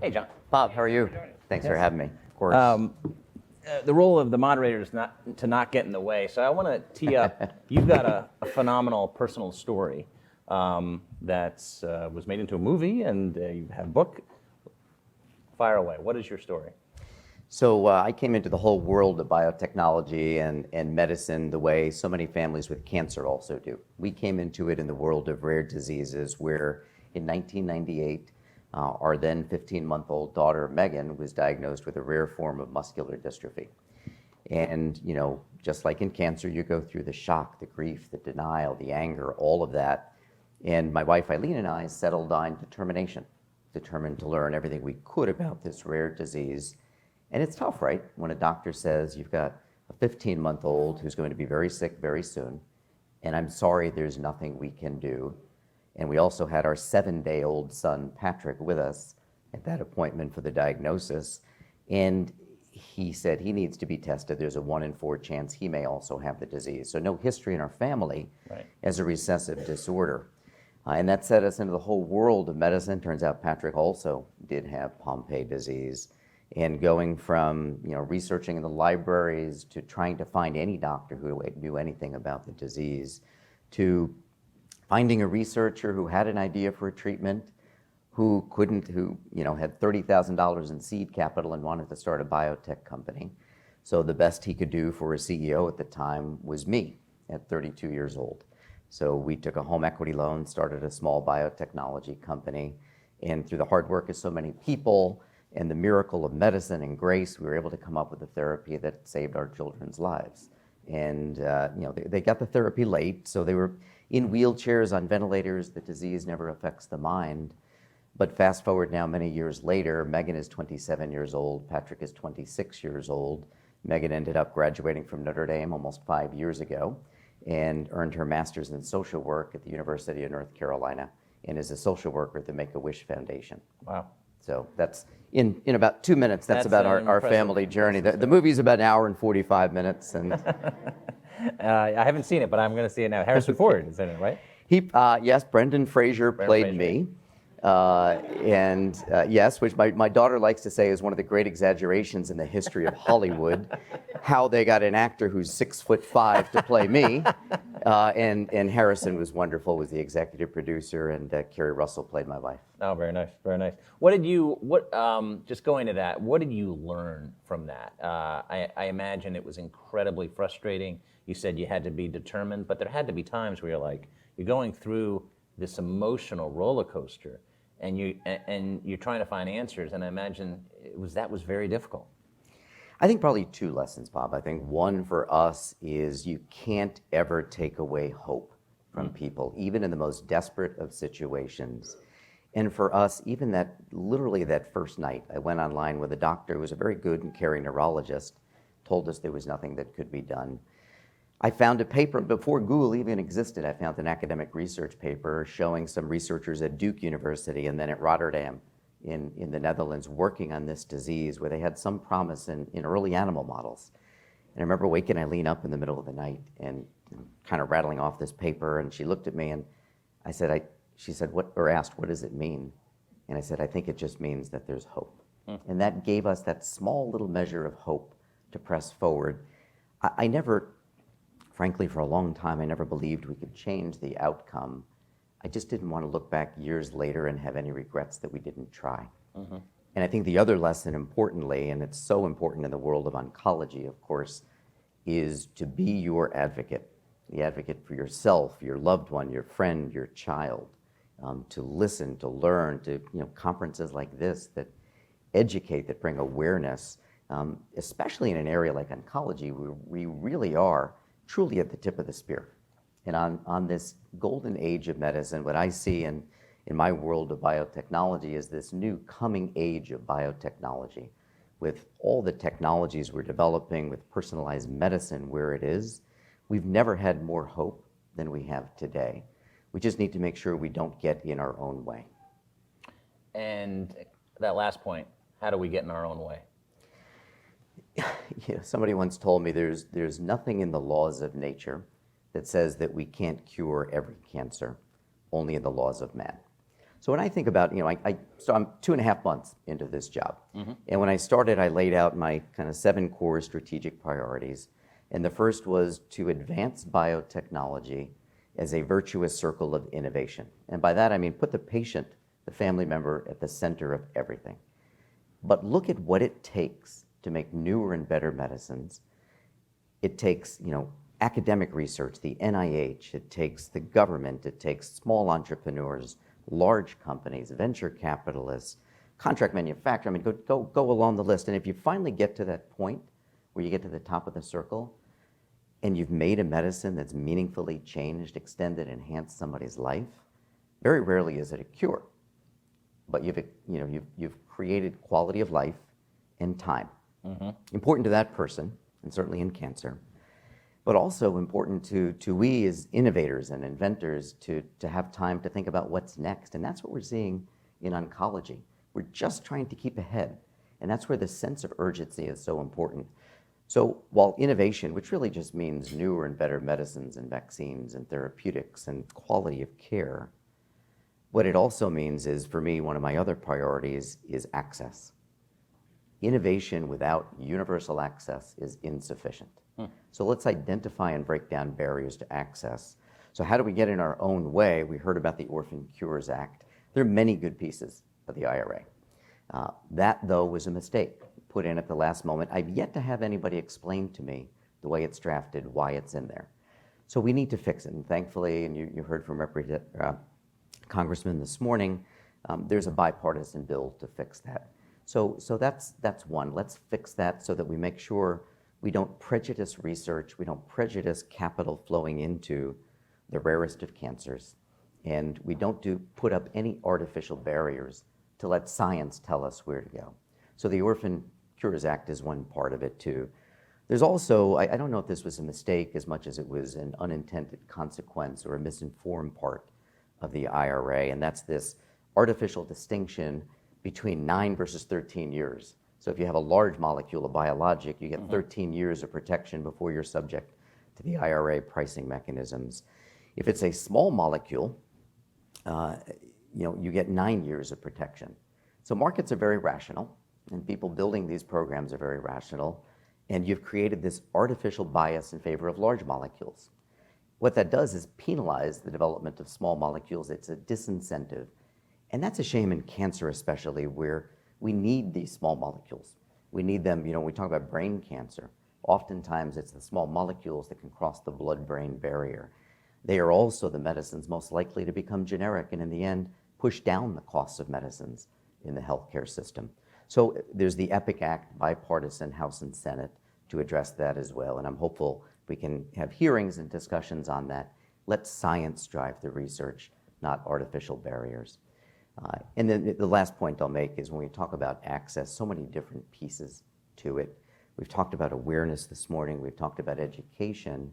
Hey, John. Bob, how are you? Thanks for having me. Of course. The role of the moderator is not get in the way, so I want to tee up. You've got a phenomenal personal story that was made into a movie, and you have a book. Fire away. What is your story? So I came into the whole world of biotechnology and medicine the way so many families with cancer also do. We came into it in the world of rare diseases where in 1998, our then 15-month-old daughter, Megan, was diagnosed with a rare form of muscular dystrophy. And, you know, just like in cancer, you go through the shock, the grief, the denial, the anger, all of that. And my wife, Eileen, and I settled on determination, determined to learn everything we could about this rare disease. And it's tough, right? When a doctor says you've got a 15-month-old who's going to be very sick very soon, and I'm sorry, there's nothing we can do. And we also had our 7-day-old son, Patrick, with us at that appointment for the diagnosis. And he said he needs to be tested. There's a 1 in 4 chance he may also have the disease. So no history in our family as a recessive disorder. And that set us into the whole world of medicine. Turns out Patrick also did have Pompe disease. And going from researching in the libraries to trying to find any doctor who knew anything about the disease, to finding a researcher who had an idea for a treatment, who had $30,000 in seed capital and wanted to start a biotech company. So the best he could do for a CEO at the time was me at 32 years old. So we took a home equity loan, started a small biotechnology company, and through the hard work of so many people and the miracle of medicine and grace, we were able to come up with a therapy that saved our children's lives. And they got the therapy late, so they were in wheelchairs, on ventilators. The disease never affects the mind. But fast forward now many years later, Megan is 27 years old, Patrick is 26 years old. Megan ended up graduating from Notre Dame almost 5 years ago and earned her master's in social work at the University of North Carolina and is a social worker at the Make-A-Wish Foundation. Wow. So that's, in about 2 minutes, that's about our family journey. The movie's about an hour and 45 minutes. And I haven't seen it, but I'm going to see it now. Harrison Ford is in it, right? Yes, Brendan Fraser played me. Yes, which my daughter likes to say is one of the great exaggerations in the history of Hollywood, how they got an actor who's 6'5" to play me. And Harrison was wonderful, was the executive producer, and Kerry Russell played my wife. Oh, very nice, very nice. Just going to that, what did you learn from that? I imagine it was incredibly frustrating. You said you had to be determined, but there had to be times where you're going through this emotional roller coaster, and you're trying to find answers. And I imagine that was very difficult. I think probably 2 lessons, Bob. I think one for us is you can't ever take away hope from people, even in the most desperate of situations. And for us, even literally that first night, I went online with a doctor who was a very good and caring neurologist, told us there was nothing that could be done. I found a paper, before Google even existed, I found an academic research paper showing some researchers at Duke University and then at Rotterdam in the Netherlands working on this disease where they had some promise in early animal models. And I remember waking Eileen up in the middle of the night and kind of rattling off this paper, and she looked at me and she said, asked, what does it mean? And I said, I think it just means that there's hope. And that gave us that small little measure of hope to press forward. I never, frankly, for a long time, I never believed we could change the outcome. I just didn't want to look back years later and have any regrets that we didn't try. And I think the other lesson, importantly, and it's so important in the world of oncology, of course, is to be your advocate, the advocate for yourself, your loved one, your friend, your child, to listen, to learn, to conferences like this that educate, that bring awareness, especially in an area like oncology, where we really are truly at the tip of the spear. And on this golden age of medicine, what I see in my world of biotechnology is this new coming age of biotechnology. With all the technologies we're developing, with personalized medicine where it is, we've never had more hope than we have today. We just need to make sure we don't get in our own way. And that last point, how do we get in our own way? Somebody once told me there's nothing in the laws of nature that says that we can't cure every cancer, only in the laws of man. So when I think about, so I'm 2.5 months into this job. And when I started, I laid out my kind of 7 core strategic priorities. And the first was to advance biotechnology as a virtuous circle of innovation. And by that, I mean put the patient, the family member, at the center of everything. But look at what it takes to make newer and better medicines. It takes, academic research, the NIH, it takes the government, it takes small entrepreneurs, large companies, venture capitalists, contract manufacturers. I mean, go along the list. And if you finally get to that point where you get to the top of the circle and you've made a medicine that's meaningfully changed, extended, enhanced somebody's life, very rarely is it a cure. But you've created quality of life and time. Important to that person, and certainly in cancer, but also important to we as innovators and inventors to have time to think about what's next. And that's what we're seeing in oncology. We're just trying to keep ahead. And that's where the sense of urgency is so important. So while innovation, which really just means newer and better medicines and vaccines and therapeutics and quality of care, what it also means is, for me, one of my other priorities is access. Innovation without universal access is insufficient. So let's identify and break down barriers to access. So how do we get in our own way? We heard about the Orphan Cures Act. There are many good pieces of the IRA. That, though, was a mistake put in at the last moment. I've yet to have anybody explain to me the way it's drafted, why it's in there. So we need to fix it. And thankfully, and you heard from Congressman this morning, there's a bipartisan bill to fix that. So that's one. Let's fix that so that we make sure we don't prejudice research, we don't prejudice capital flowing into the rarest of cancers, and we don't put up any artificial barriers to let science tell us where to go. So the Orphan Cures Act is one part of it too. There's also, I don't know if this was a mistake as much as it was an unintended consequence or a misinformed part of the IRA, and that's this artificial distinction between 9 versus 13 years. So if you have a large molecule, a biologic, you get 13 years of protection before you're subject to the IRA pricing mechanisms. If it's a small molecule, you get 9 years of protection. So markets are very rational, and people building these programs are very rational, and you've created this artificial bias in favor of large molecules. What that does is penalize the development of small molecules. It's a disincentive. And that's a shame in cancer especially, where we need these small molecules. We need them, when we talk about brain cancer, oftentimes it's the small molecules that can cross the blood-brain barrier. They are also the medicines most likely to become generic and in the end push down the costs of medicines in the healthcare system. So there's the EPIC Act, bipartisan, House and Senate, to address that as well. And I'm hopeful we can have hearings and discussions on that. Let science drive the research, not artificial barriers. And then the last point I'll make is when we talk about access, so many different pieces to it. We've talked about awareness this morning. We've talked about education.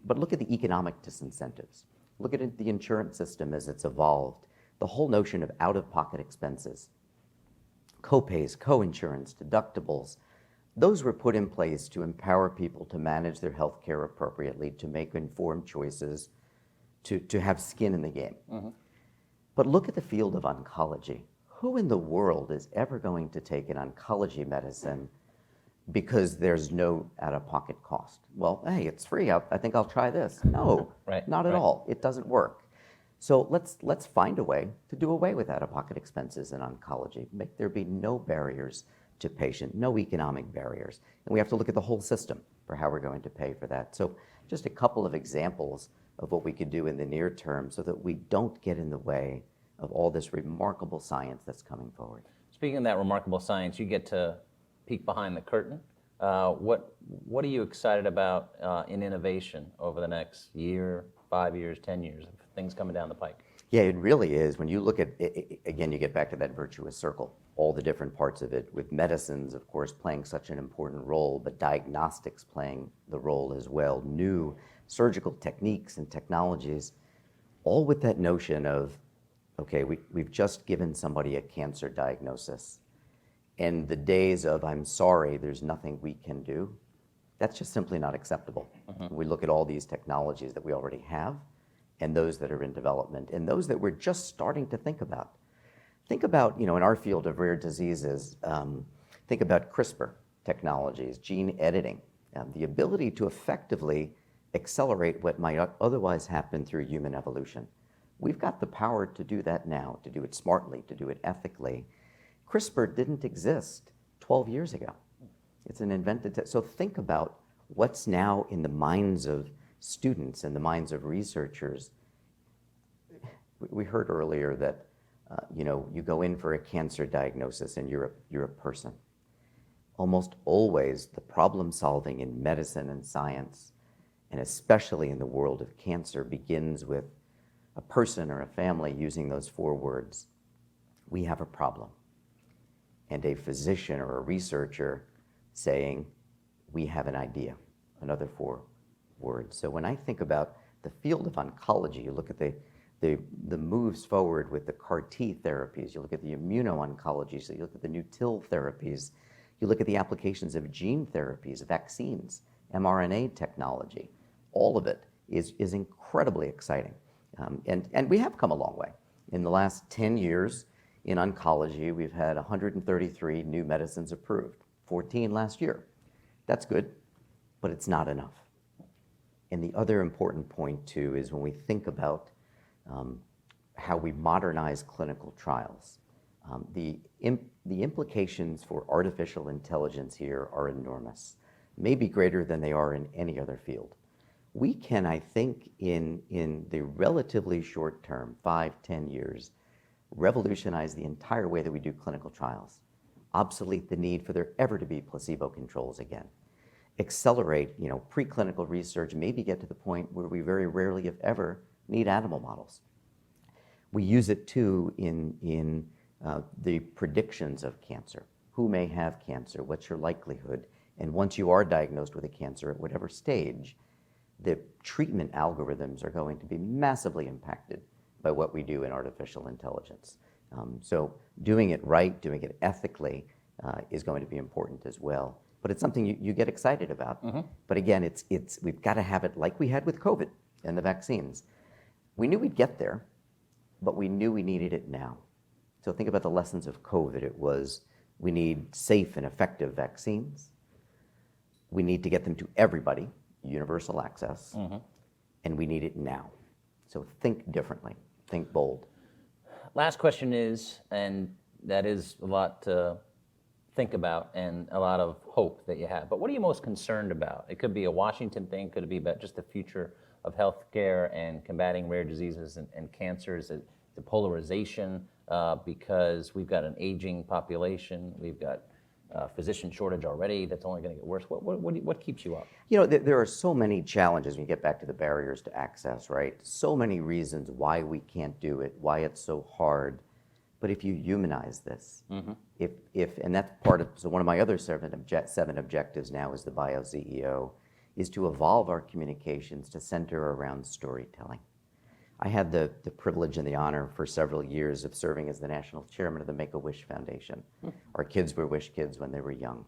But look at the economic disincentives. Look at the insurance system as it's evolved. The whole notion of out-of-pocket expenses, co-pays, co-insurance, deductibles, those were put in place to empower people to manage their health care appropriately, to make informed choices, to have skin in the game. But look at the field of oncology. Who in the world is ever going to take an oncology medicine because there's no out-of-pocket cost? Well, hey, it's free. I think I'll try this. No, not at all. It doesn't work. So let's find a way to do away with out-of-pocket expenses in oncology. Make there be no barriers to patient, no economic barriers. And we have to look at the whole system for how we're going to pay for that. So just a couple of examples of what we could do in the near term so that we don't get in the way of all this remarkable science that's coming forward. Speaking of that remarkable science, you get to peek behind the curtain. What are you excited about in innovation over the next year, 5 years, 10 years, of things coming down the pike? Yeah, it really is. When you look at it, again, you get back to that virtuous circle, all the different parts of it, with medicines, of course, playing such an important role, but diagnostics playing the role as well, new surgical techniques and technologies, all with that notion of, okay, we've just given somebody a cancer diagnosis, and the days of, I'm sorry, there's nothing we can do, that's just simply not acceptable. We look at all these technologies that we already have, and those that are in development, and those that we're just starting to think about. Think about, in our field of rare diseases, think about CRISPR technologies, gene editing, the ability to effectively accelerate what might otherwise happen through human evolution. We've got the power to do that now, to do it smartly, to do it ethically. CRISPR didn't exist 12 years ago. It's an invented, so think about what's now in the minds of students and the minds of researchers. We heard earlier that you go in for a cancer diagnosis and you're a person. Almost always the problem solving in medicine and science, and especially in the world of cancer, begins with a person or a family using those 4 words: we have a problem. And a physician or a researcher saying, we have an idea, another 4 words. So when I think about the field of oncology, you look at the moves forward with the CAR T therapies, you look at the immuno-oncology, so you look at the new TIL therapies, you look at the applications of gene therapies, vaccines, mRNA technology, all of it is incredibly exciting. And we have come a long way. In the last 10 years in oncology, we've had 133 new medicines approved, 14 last year. That's good, but it's not enough. And the other important point, too, is when we think about how we modernize clinical trials, the implications for artificial intelligence here are enormous, maybe greater than they are in any other field. We can, I think, in the relatively short term, 5-10 years, revolutionize the entire way that we do clinical trials, obsolete the need for there ever to be placebo controls again, accelerate preclinical research, maybe get to the point where we very rarely, if ever, need animal models. We use it too in the predictions of cancer. Who may have cancer? What's your likelihood? And once you are diagnosed with a cancer at whatever stage, the treatment algorithms are going to be massively impacted by what we do in artificial intelligence. So doing it right, doing it ethically is going to be important as well. But it's something you get excited about. Mm-hmm. But again, we've got to have it like we had with COVID and the vaccines. We knew we'd get there, but we knew we needed it now. So think about the lessons of COVID. It was, we need safe and effective vaccines. We need to get them to everybody, universal access, mm-hmm. and we need it now. So think differently, think bold. Last question is, and that is a lot to think about and a lot of hope that you have, but what are you most concerned about? It could be a Washington thing, could it be about just the future of healthcare and combating rare diseases and cancers, the polarization, because we've got an aging population, we've got physician shortage already that's only going to get worse. What keeps you up? There are so many challenges when you get back to the barriers to access, right? So many reasons why we can't do it, why it's so hard. But if you humanize this, mm-hmm. and that's part of, so one of my other 7 objectives now as the Bio-CEO is to evolve our communications to center around storytelling. I had the privilege and the honor for several years of serving as the national chairman of the Make-A-Wish Foundation. Our kids were Wish kids when they were young.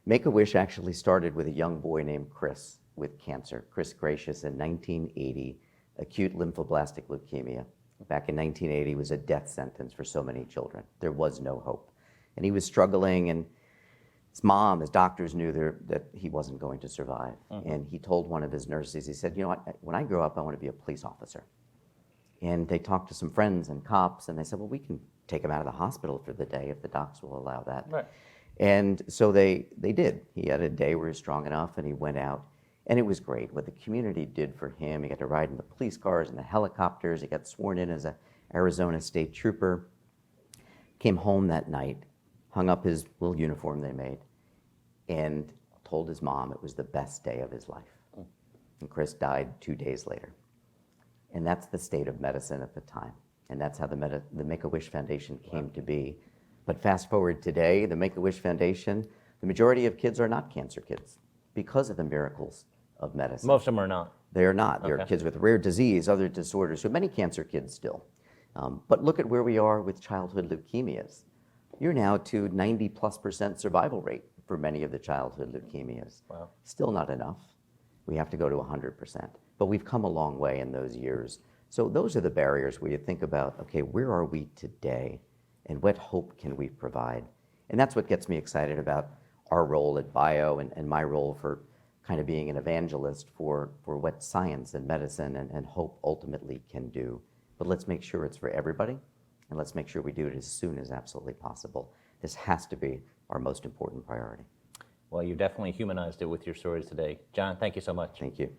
Make-A-Wish actually started with a young boy named Chris with cancer. Chris Gracious in 1980, acute lymphoblastic leukemia. Back in 1980 was a death sentence for so many children. There was no hope. And he was struggling, and his mom, his doctors knew that he wasn't going to survive. Mm-hmm. And he told one of his nurses, he said, when I grow up, I want to be a police officer. And they talked to some friends and cops, and they said, well, we can take him out of the hospital for the day if the docs will allow that. Right. And so they did. He had a day where he was strong enough, and he went out. And it was great what the community did for him. He got to ride in the police cars and the helicopters. He got sworn in as an Arizona state trooper. Came home that night, hung up his little uniform they made, and told his mom it was the best day of his life. Mm. And Chris died 2 days later. And that's the state of medicine at the time. And that's how the Make-A-Wish Foundation came to be. But fast forward today, the Make-A-Wish Foundation, the majority of kids are not cancer kids because of the miracles of medicine. Most of them are not. They are not. They're kids with rare disease, other disorders, so many cancer kids still. But look at where we are with childhood leukemias. You're now to 90+% survival rate for many of the childhood leukemias. Wow. Still not enough. We have to go to 100%. But we've come a long way in those years So those are the barriers where you think about, okay, where are we today and what hope can we provide? And that's what gets me excited about our role at Bio and my role for kind of being an evangelist for what science and medicine and hope ultimately can do. But let's make sure it's for everybody, and let's make sure we do it as soon as absolutely possible. This has to be our most important priority. Well, you definitely humanized it with your stories today. John, thank you so much. Thank you.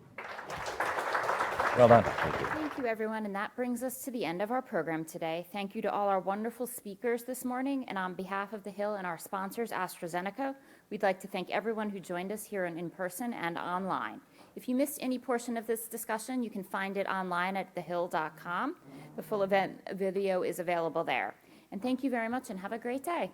Well done. Thank you. Thank you, everyone, and that brings us to the end of our program today. Thank you to all our wonderful speakers this morning, and on behalf of The Hill and our sponsors, AstraZeneca, we'd like to thank everyone who joined us here in person and online. If you missed any portion of this discussion, you can find it online at thehill.com. The full event video is available there. And thank you very much, and have a great day.